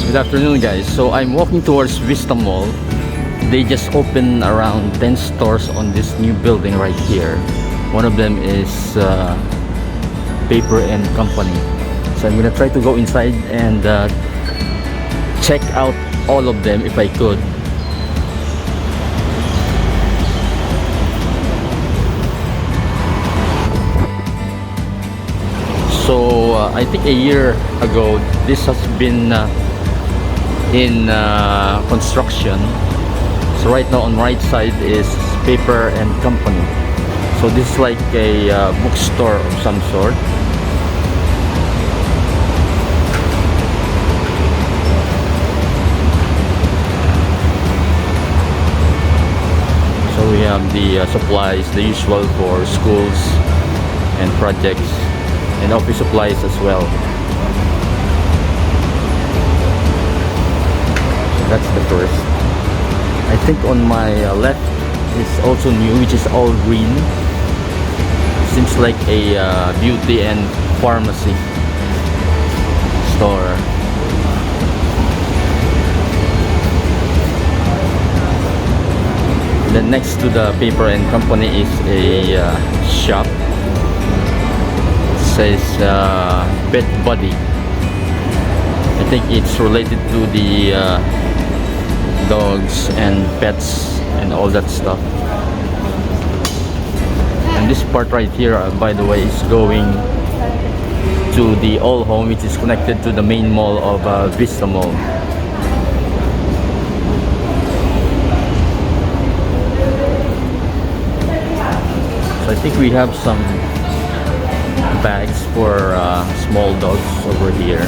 Good afternoon, guys. So I'm walking towards Vista Mall. They just opened around 10 stores on this new building right here. One of them is Paper and Company. So I'm gonna try to go inside and check out all of them if I could. So I think a year ago this has been in construction. So right now on right side is Paper and Company. So this is like a bookstore of some sort. So we have the supplies, the usual for schools and projects, and office supplies as well. That's the first. I think on my left is also new, which is all green. Seems like a beauty and pharmacy store. And then next to the Paper and Company is a shop. Says Pet Buddy. I think it's related to the dogs and pets and all that stuff. And this part right here, by the way, is going to the All Home, which is connected to the main mall of Vista Mall. So I think we have some bags for small dogs over here.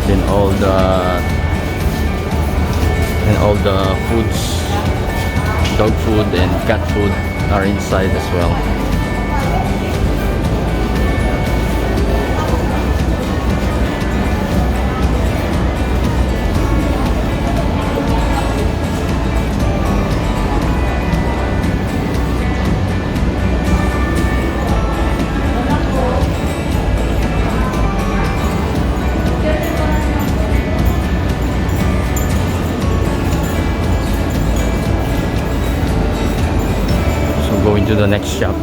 Then all the foods, dog food and cat food are inside as well. Going to the next shop.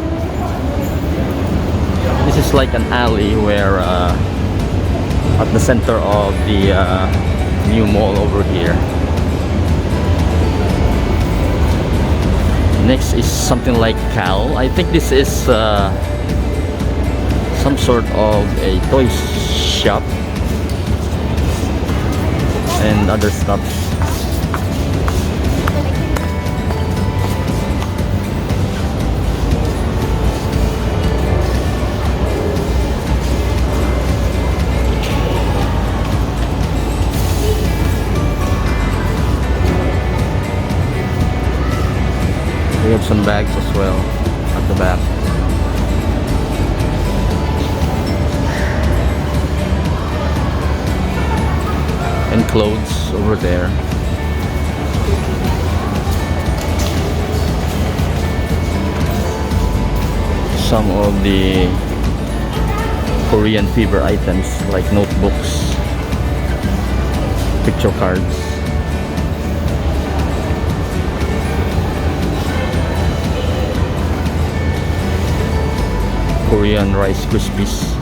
This is like an alley where at the center of the new mall over here. Next is something like Cal. I think this is some sort of a toy shop and other stuff. We have some bags as well at the back. And clothes over there. Some of the Korean fever items like notebooks, picture cards. Korean Rice Krispies.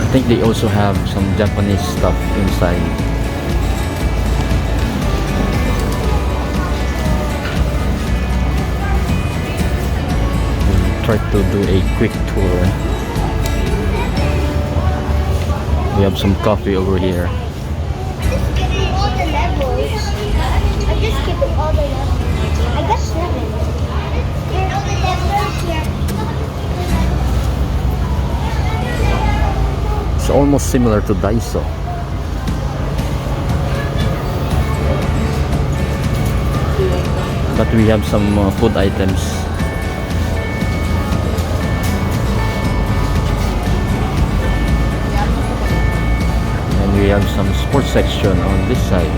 I think they also have some Japanese stuff inside. We'll try to do a quick tour. We have some coffee over here. Just skipping all the levels. I'm just skipping all the levels. I got 7. All the levels here. It's almost similar to Daiso. But we have some food items. And we have some sports section on this side.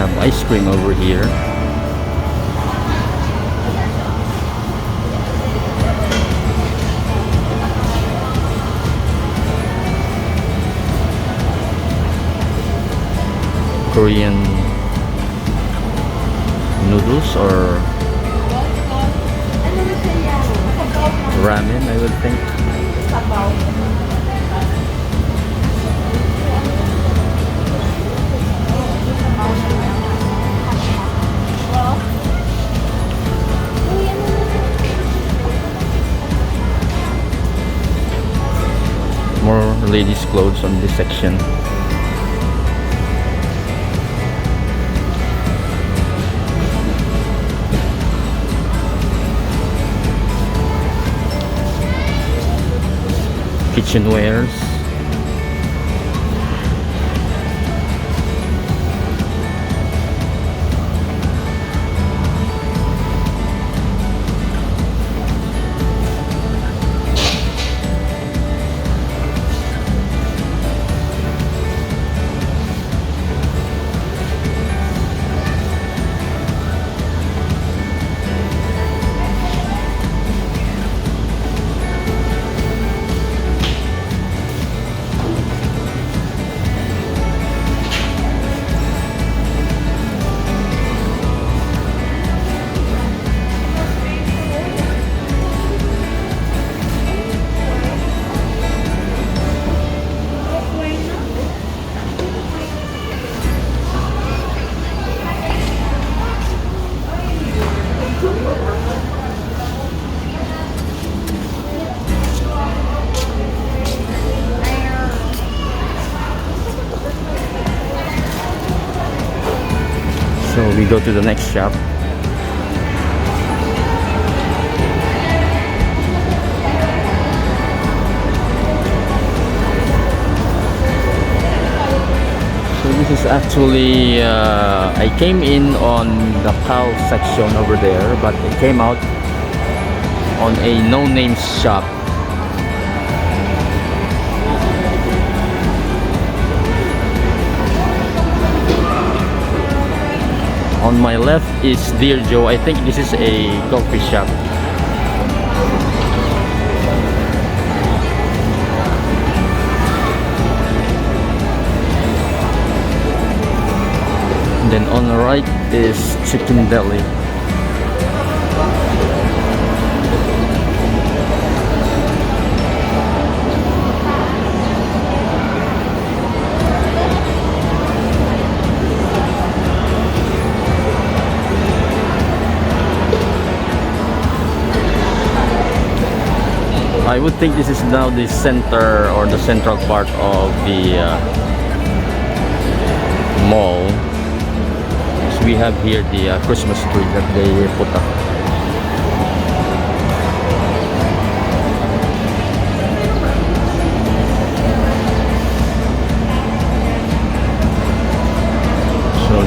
have ice cream over here. Korean noodles or ramen, I would think. More ladies' clothes on this section. Kitchenwares. So we go to the next shop. So this is actually, I came in on the cow section over there, but I came out on a no-name shop. On my left is Dear Joe. I think this is a coffee shop. And then on the right is Chicken Deli. I would think this is now the center or the central part of the mall. So we have here the Christmas tree that they put up. So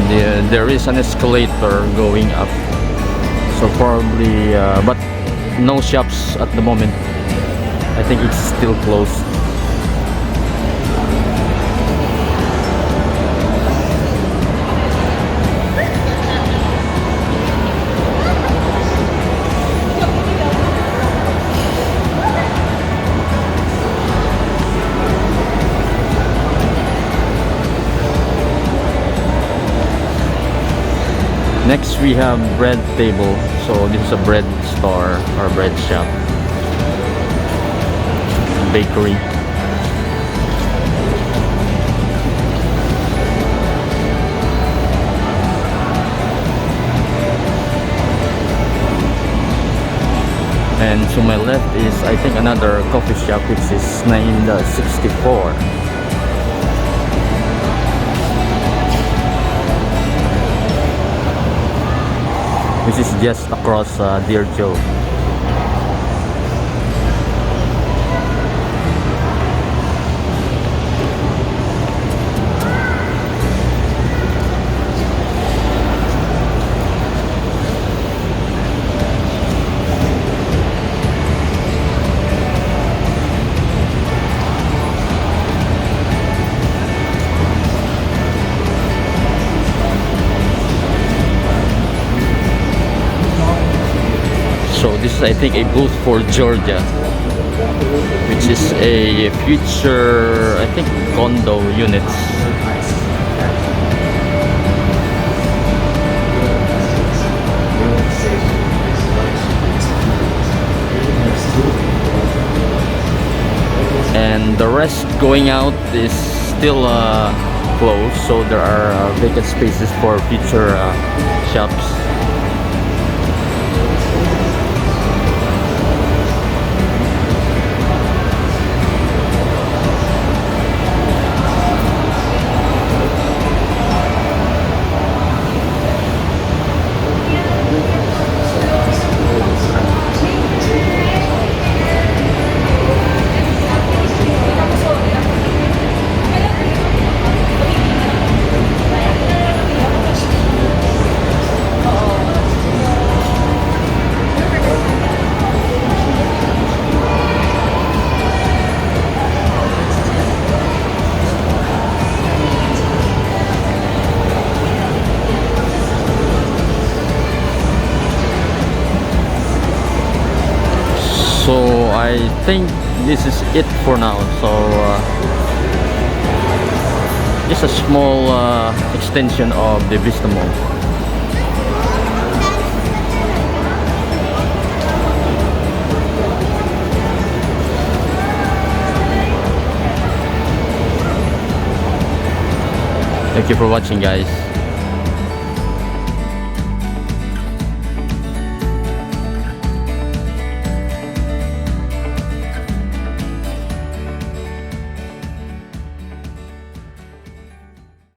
there is an escalator going up. So probably, but no shops at the moment. I think it's still closed. Next we have bread table. So this is a bread store or bread shop. Bakery. And to my left is, I think, another coffee shop which is named 64. Which is just across Dear Joe. This is, I think, a booth for Georgia, which is a future, I think, condo units. And the rest going out is still closed, so there are vacant spaces for future shops. So I think this is it for now. So just a small extension of the Vista Mall. Thank you for watching, guys.